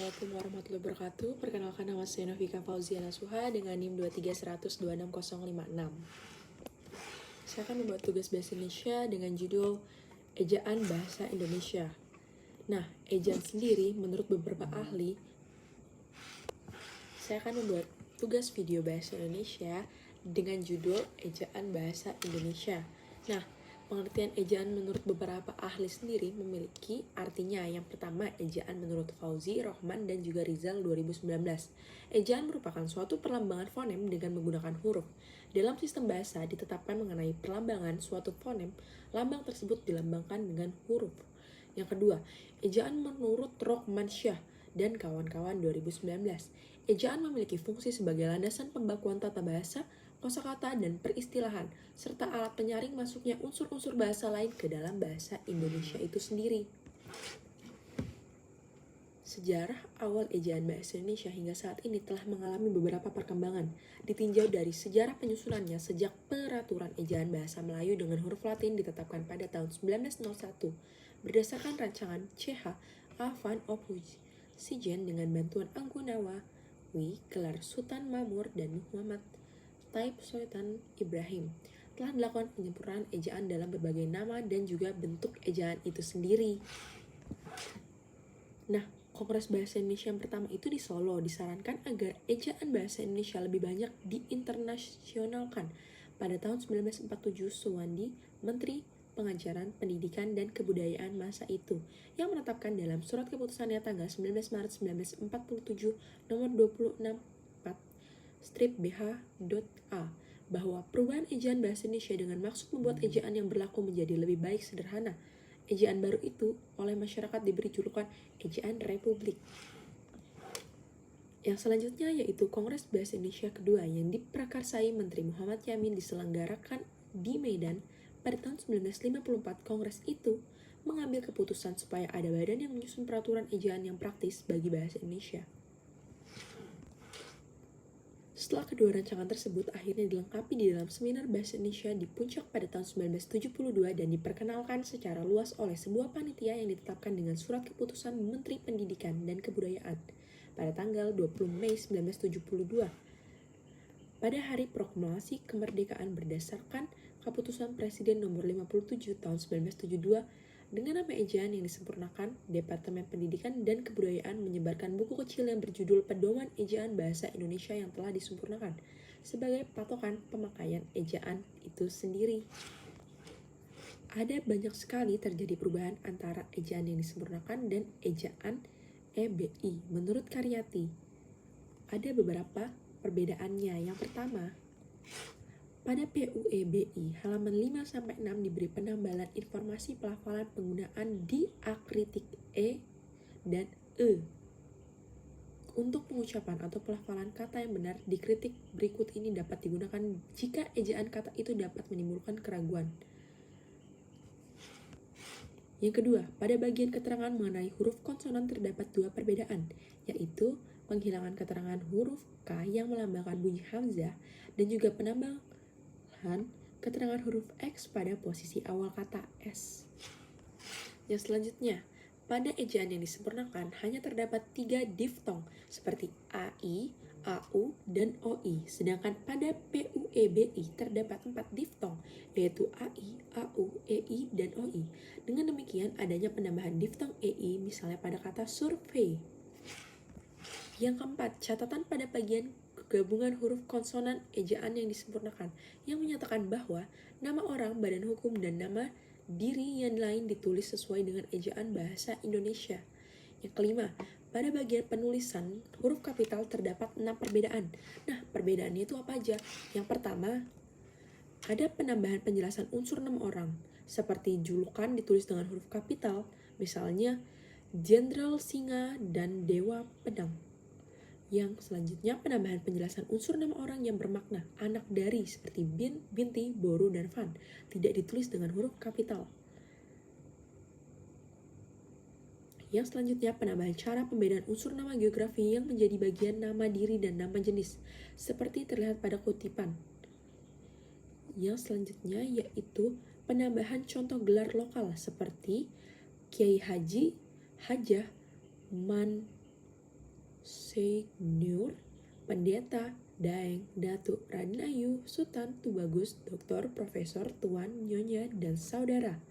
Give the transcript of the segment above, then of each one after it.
Assalamualaikum warahmatullahi wabarakatuh. Perkenalkan, nama saya Novika Fauziana Suha dengan NIM 231002606. Saya akan membuat tugas bahasa Indonesia dengan judul Ejaan Bahasa Indonesia. Nah, ejaan sendiri menurut beberapa ahli, saya akan membuat tugas video bahasa Indonesia dengan judul Ejaan Bahasa Indonesia. Nah, pengertian ejaan menurut beberapa ahli sendiri memiliki artinya. Yang pertama, ejaan menurut Fauzi, Rohman, dan juga Rizal 2019. Ejaan merupakan suatu perlambangan fonem dengan menggunakan huruf. Dalam sistem bahasa ditetapkan mengenai perlambangan suatu fonem, lambang tersebut dilambangkan dengan huruf. Yang kedua, ejaan menurut Rohmansyah dan kawan-kawan 2019. Ejaan memiliki fungsi sebagai landasan pembakuan tata bahasa, kosakata, dan peristilahan, serta alat penyaring masuknya unsur-unsur bahasa lain ke dalam bahasa Indonesia itu sendiri. Sejarah awal ejaan bahasa Indonesia hingga saat ini telah mengalami beberapa perkembangan, ditinjau dari sejarah penyusunannya sejak peraturan ejaan bahasa Melayu dengan huruf Latin ditetapkan pada tahun 1901, berdasarkan rancangan CH A. van Ophuijsen dengan bantuan Angku Nawawi, Gelar Sultan Mamur, dan Muhammad Taib Sultan Ibrahim. Telah dilakukan penyempurnaan ejaan dalam berbagai nama dan juga bentuk ejaan itu sendiri. Nah, Kongres Bahasa Indonesia yang pertama itu di Solo disarankan agar ejaan bahasa Indonesia lebih banyak diinternasionalkan. Pada tahun 1947, Suwandi, Menteri Pengajaran, Pendidikan, dan Kebudayaan masa itu, yang menetapkan dalam surat keputusannya tanggal 19 Maret 1947 nomor 26 strip BH.A bahwa perubahan ejaan bahasa Indonesia dengan maksud membuat ejaan yang berlaku menjadi lebih baik sederhana. Ejaan baru itu oleh masyarakat diberi julukan Ejaan Republik. Yang selanjutnya yaitu Kongres Bahasa Indonesia kedua yang diprakarsai Menteri Muhammad Yamin diselenggarakan di Medan pada tahun 1954. Kongres itu mengambil keputusan supaya ada badan yang menyusun peraturan ejaan yang praktis bagi bahasa Indonesia. Setelah kedua rancangan tersebut akhirnya dilengkapi di dalam Seminar Bahasa Indonesia di Puncak pada tahun 1972 dan diperkenalkan secara luas oleh sebuah panitia yang ditetapkan dengan surat keputusan Menteri Pendidikan dan Kebudayaan pada tanggal 20 Mei 1972. Pada hari proklamasi kemerdekaan berdasarkan keputusan Presiden nomor 57 tahun 1972, dengan nama ejaan yang disempurnakan, Departemen Pendidikan dan Kebudayaan menyebarkan buku kecil yang berjudul Pedoman Ejaan Bahasa Indonesia yang telah disempurnakan sebagai patokan pemakaian ejaan itu sendiri. Ada banyak sekali terjadi perubahan antara ejaan yang disempurnakan dan ejaan EBI. Menurut Karyati, ada beberapa perbedaannya. Yang pertama, pada PUEBI, halaman 5-6 diberi penambalan informasi pelafalan penggunaan diakritik E dan E. Untuk pengucapan atau pelafalan kata yang benar, dikritik berikut ini dapat digunakan jika ejaan kata itu dapat menimbulkan keraguan. Yang kedua, pada bagian keterangan mengenai huruf konsonan terdapat dua perbedaan, yaitu penghilangan keterangan huruf K yang melambangkan bunyi hamzah dan juga penambahan keterangan huruf X pada posisi awal kata S. Yang selanjutnya, pada ejaan yang disempurnakan hanya terdapat 3 diftong seperti AI, AU, dan OI. Sedangkan pada PUEBI terdapat 4 diftong yaitu AI, AU, EI, dan OI. Dengan demikian adanya penambahan diftong EI misalnya pada kata survei. Yang keempat, catatan pada bagian gabungan huruf konsonan ejaan yang disempurnakan yang menyatakan bahwa nama orang, badan hukum, dan nama diri yang lain ditulis sesuai dengan ejaan bahasa Indonesia. Yang kelima, pada bagian penulisan huruf kapital terdapat 6 perbedaan. Nah, perbedaannya itu apa aja? Yang pertama, ada penambahan penjelasan unsur nama orang, seperti julukan ditulis dengan huruf kapital, misalnya Jenderal Singa dan Dewa Pedang. Yang selanjutnya, penambahan penjelasan unsur nama orang yang bermakna anak dari seperti Bin, Binti, Boru, dan Van tidak ditulis dengan huruf kapital. Yang selanjutnya, penambahan cara pembedaan unsur nama geografi yang menjadi bagian nama diri dan nama jenis, seperti terlihat pada kutipan. Yang selanjutnya yaitu penambahan contoh gelar lokal seperti Kiai Haji, Hajah, Man, Sheikh Nur, Pendeta, Daeng, Datuk, Raden Ayu, Sultan, Tubagus, Doktor, Profesor, Tuan, Nyonya, dan Saudara.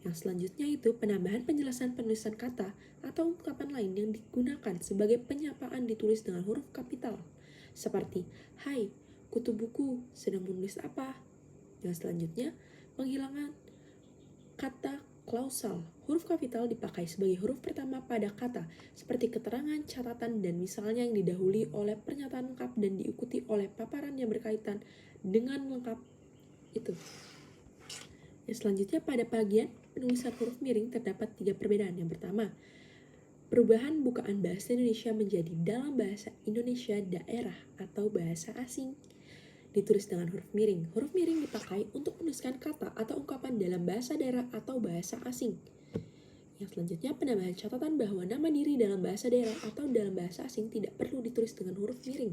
Yang selanjutnya itu penambahan penjelasan penulisan kata atau ungkapan lain yang digunakan sebagai penyapaan ditulis dengan huruf kapital. Seperti, hai, kutu buku, sedang menulis apa? Yang selanjutnya, penghilangan kata klausal. Huruf kapital dipakai sebagai huruf pertama pada kata, seperti keterangan, catatan, dan misalnya yang didahului oleh pernyataan lengkap dan diikuti oleh paparan yang berkaitan dengan lengkap itu. Yang selanjutnya pada bagian penulisan huruf miring terdapat 3 perbedaan. Yang pertama, perubahan bukaan bahasa Indonesia menjadi dalam bahasa Indonesia daerah atau bahasa asing. Ditulis dengan huruf miring. Huruf miring dipakai untuk menuliskan kata atau ungkapan dalam bahasa daerah atau bahasa asing. Yang selanjutnya penambahan catatan bahwa nama diri dalam bahasa daerah atau dalam bahasa asing tidak perlu ditulis dengan huruf miring.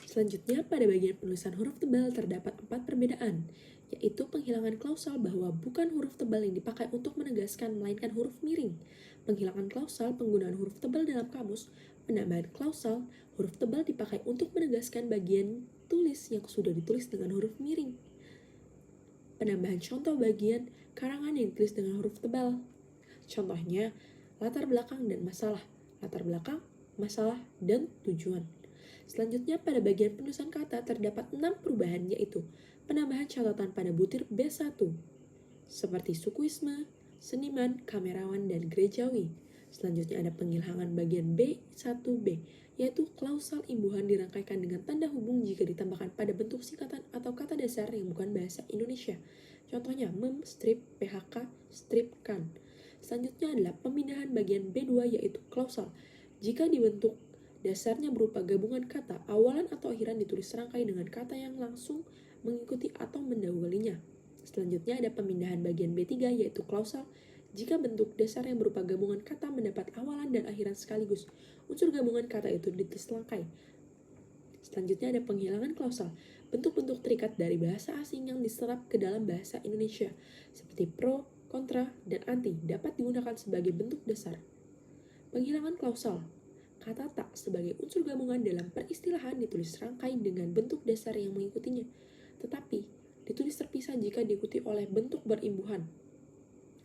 Selanjutnya pada bagian penulisan huruf tebal terdapat 4 perbedaan, yaitu penghilangan klausal bahwa bukan huruf tebal yang dipakai untuk menegaskan melainkan huruf miring, penghilangan klausal penggunaan huruf tebal dalam kamus, penambahan klausal huruf tebal dipakai untuk menegaskan bagian tulis yang sudah ditulis dengan huruf miring. Penambahan contoh bagian karangan yang ditulis dengan huruf tebal. Contohnya, latar belakang dan masalah, latar belakang, masalah, dan tujuan. Selanjutnya pada bagian penulisan kata terdapat 6 perubahan, yaitu penambahan catatan pada butir B1 seperti sukuisme, seniman, kamerawan, dan gerejawi. Selanjutnya ada penghilangan bagian B1B, yaitu klausal imbuhan dirangkaikan dengan tanda hubung jika ditambahkan pada bentuk singkatan atau kata dasar yang bukan bahasa Indonesia. Contohnya mem, strip, PHK, strip, kan. Selanjutnya adalah pemindahan bagian B2 yaitu klausal. Jika dibentuk dasarnya berupa gabungan kata, awalan atau akhiran ditulis serangkai dengan kata yang langsung mengikuti atau mendahulunya. Selanjutnya ada pemindahan bagian B3 yaitu klausal. Jika bentuk dasar yang berupa gabungan kata mendapat awalan dan akhiran sekaligus, unsur gabungan kata itu ditulis serangkai. Selanjutnya ada penghilangan klausal. Bentuk-bentuk terikat dari bahasa asing yang diserap ke dalam bahasa Indonesia, seperti pro, kontra, dan anti, dapat digunakan sebagai bentuk dasar. Penghilangan klausal. Kata tak sebagai unsur gabungan dalam peristilahan ditulis serangkai dengan bentuk dasar yang mengikutinya, tetapi ditulis terpisah jika diikuti oleh bentuk berimbuhan,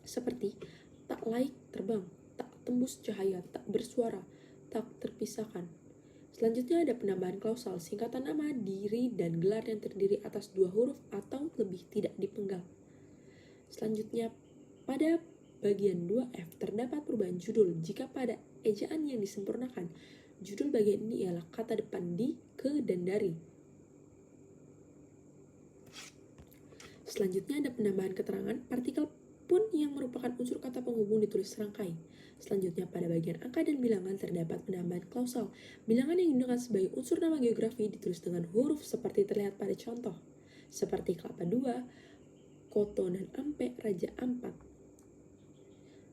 seperti tak laik terbang, tak tembus cahaya, tak bersuara, tak terpisahkan. Selanjutnya ada penambahan klausal, singkatan nama, diri, dan gelar yang terdiri atas 2 huruf atau lebih tidak dipenggal. Selanjutnya, pada bagian 2F terdapat perubahan judul. Jika pada ejaan yang disempurnakan, judul bagian ini ialah kata depan di, ke, dan dari. Selanjutnya ada penambahan keterangan, partikel pun yang merupakan unsur kata penghubung ditulis serangkai. Selanjutnya pada bagian angka dan bilangan terdapat penambahan klausal. Bilangan yang digunakan sebagai unsur nama geografi ditulis dengan huruf seperti terlihat pada contoh, seperti kelapa 2, koto dan ampe, raja 4.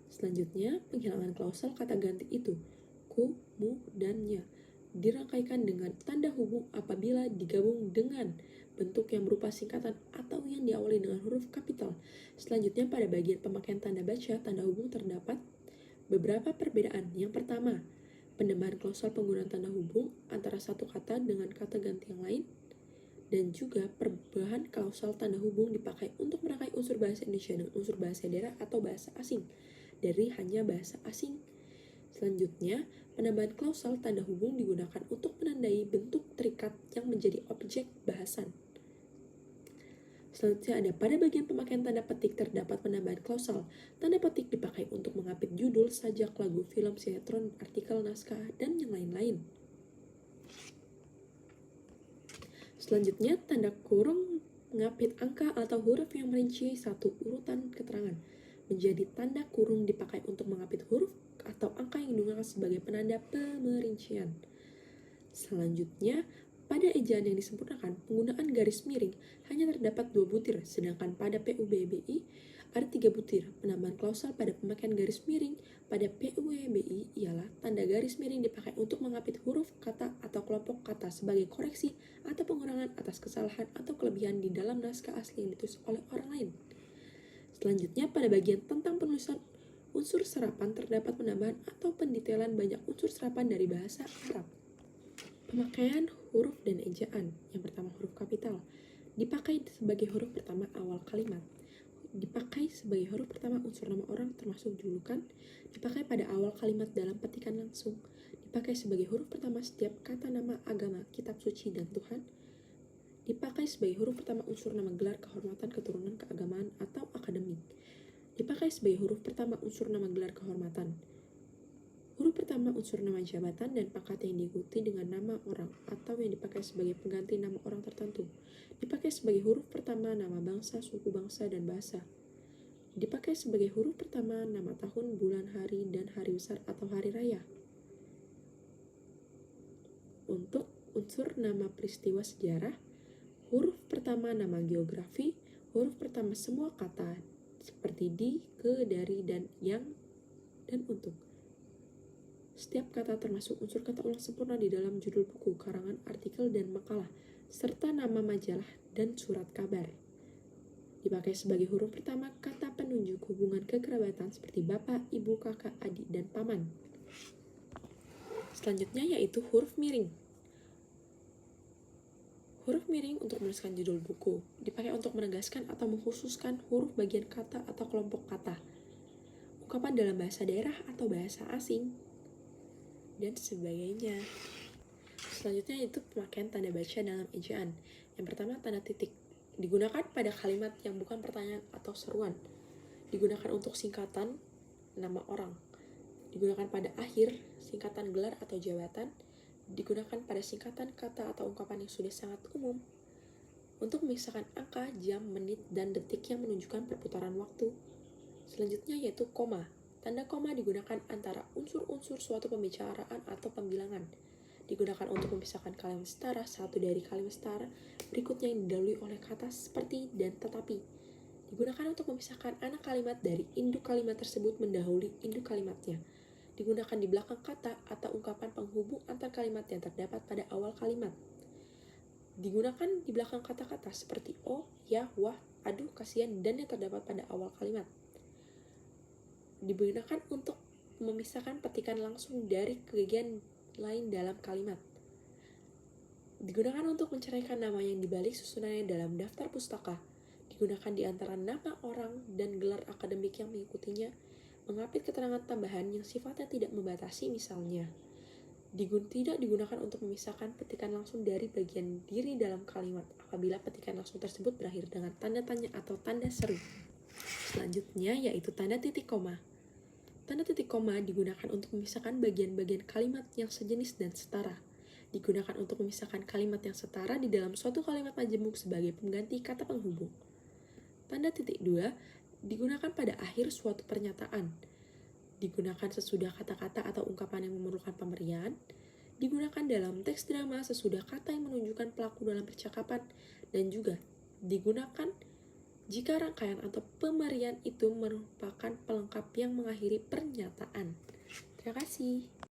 Selanjutnya, penghilangan klausal kata ganti itu, ku, mu, dan nya, dirangkaikan dengan tanda hubung apabila digabung dengan bentuk yang berupa singkatan atau yang diawali dengan huruf kapital. Selanjutnya, pada bagian pemakaian tanda baca, tanda hubung terdapat beberapa perbedaan. Yang pertama, penambahan klausal penggunaan tanda hubung antara satu kata dengan kata ganti yang lain, dan juga perubahan klausal tanda hubung dipakai untuk merangkai unsur bahasa Indonesia dengan unsur bahasa daerah atau bahasa asing dari hanya bahasa asing. Selanjutnya, penambahan klausal tanda hubung digunakan untuk menandai bentuk terikat yang menjadi objek bahasan. Selanjutnya ada pada bagian pemakaian tanda petik terdapat penambahan klausal. Tanda petik dipakai untuk mengapit judul, sajak, lagu, film, sinetron, artikel, naskah, dan yang lain-lain. Selanjutnya, tanda kurung mengapit angka atau huruf yang merinci satu urutan keterangan. Menjadi tanda kurung dipakai untuk mengapit huruf atau angka yang digunakan sebagai penanda pemerincian. Selanjutnya, pada ejaan yang disempurnakan, penggunaan garis miring hanya terdapat 2 butir, sedangkan pada PUBBI ada 3 butir. Penambahan klausal pada pemakaian garis miring pada PUBBI ialah tanda garis miring dipakai untuk mengapit huruf, kata, atau kelompok kata sebagai koreksi atau pengurangan atas kesalahan atau kelebihan di dalam naskah asli yang ditulis oleh orang lain. Selanjutnya, pada bagian tentang penulisan Unsur serapan terdapat penambahan atau pendetailan banyak unsur serapan dari bahasa Arab. Pemakaian huruf dan ejaan. Yang pertama, huruf kapital. Dipakai sebagai huruf pertama awal kalimat. Dipakai sebagai huruf pertama unsur nama orang termasuk julukan. Dipakai pada awal kalimat dalam petikan langsung. Dipakai sebagai huruf pertama setiap kata nama agama, kitab suci, dan Tuhan. Dipakai sebagai huruf pertama unsur nama gelar, kehormatan, keturunan, keagamaan, atau akademik. Dipakai sebagai huruf pertama unsur nama gelar kehormatan. Huruf pertama unsur nama jabatan dan pangkat yang diikuti dengan nama orang atau yang dipakai sebagai pengganti nama orang tertentu. Dipakai sebagai huruf pertama nama bangsa, suku bangsa, dan bahasa. Dipakai sebagai huruf pertama nama tahun, bulan, hari, dan hari besar atau hari raya. Untuk unsur nama peristiwa sejarah, huruf pertama nama geografi, huruf pertama semua kata seperti di, ke, dari, dan yang, dan untuk. Setiap kata termasuk unsur kata ulang sempurna di dalam judul buku, karangan, artikel, dan makalah, serta nama majalah dan surat kabar. Dipakai sebagai huruf pertama kata penunjuk hubungan kekerabatan seperti bapak, ibu, kakak, adik, dan paman. Selanjutnya yaitu huruf miring. Huruf miring untuk menuliskan judul buku, dipakai untuk menegaskan atau mengkhususkan huruf bagian kata atau kelompok kata, ungkapan dalam bahasa daerah atau bahasa asing, dan sebagainya. Selanjutnya yaitu pemakaian tanda baca dalam ejaan. Yang pertama, tanda titik. Digunakan pada kalimat yang bukan pertanyaan atau seruan. Digunakan untuk singkatan nama orang. Digunakan pada akhir singkatan gelar atau jabatan. Digunakan pada singkatan kata atau ungkapan yang sudah sangat umum. Untuk memisahkan angka, jam, menit, dan detik yang menunjukkan perputaran waktu. Selanjutnya yaitu koma. Tanda koma digunakan antara unsur-unsur suatu pembicaraan atau pembilangan. Digunakan untuk memisahkan kalimat setara satu dari kalimat setara berikutnya yang didahului oleh kata seperti dan tetapi. Digunakan untuk memisahkan anak kalimat dari induk kalimat tersebut mendahului induk kalimatnya. Digunakan di belakang kata atau ungkapan penghubung antar kalimat yang terdapat pada awal kalimat. Digunakan di belakang kata-kata seperti oh, ya, wah, aduh, kasihan, dan yang terdapat pada awal kalimat. Digunakan untuk memisahkan petikan langsung dari kebagian lain dalam kalimat. Digunakan untuk menceraikan nama yang dibalik susunannya dalam daftar pustaka. Digunakan di antara nama orang dan gelar akademik yang mengikutinya. Mengapit keterangan tambahan yang sifatnya tidak membatasi misalnya. Tidak digunakan untuk memisahkan petikan langsung dari bagian diri dalam kalimat apabila petikan langsung tersebut berakhir dengan tanda tanya atau tanda seru. Selanjutnya yaitu tanda titik koma. Tanda titik koma digunakan untuk memisahkan bagian-bagian kalimat yang sejenis dan setara. Digunakan untuk memisahkan kalimat yang setara di dalam suatu kalimat majemuk sebagai pengganti kata penghubung. Tanda titik 2 digunakan pada akhir suatu pernyataan. Digunakan sesudah kata-kata atau ungkapan yang memerlukan pemberian. Digunakan dalam teks drama sesudah kata yang menunjukkan pelaku dalam percakapan. Dan juga digunakan jika rangkaian atau pemberian itu merupakan pelengkap yang mengakhiri pernyataan. Terima kasih.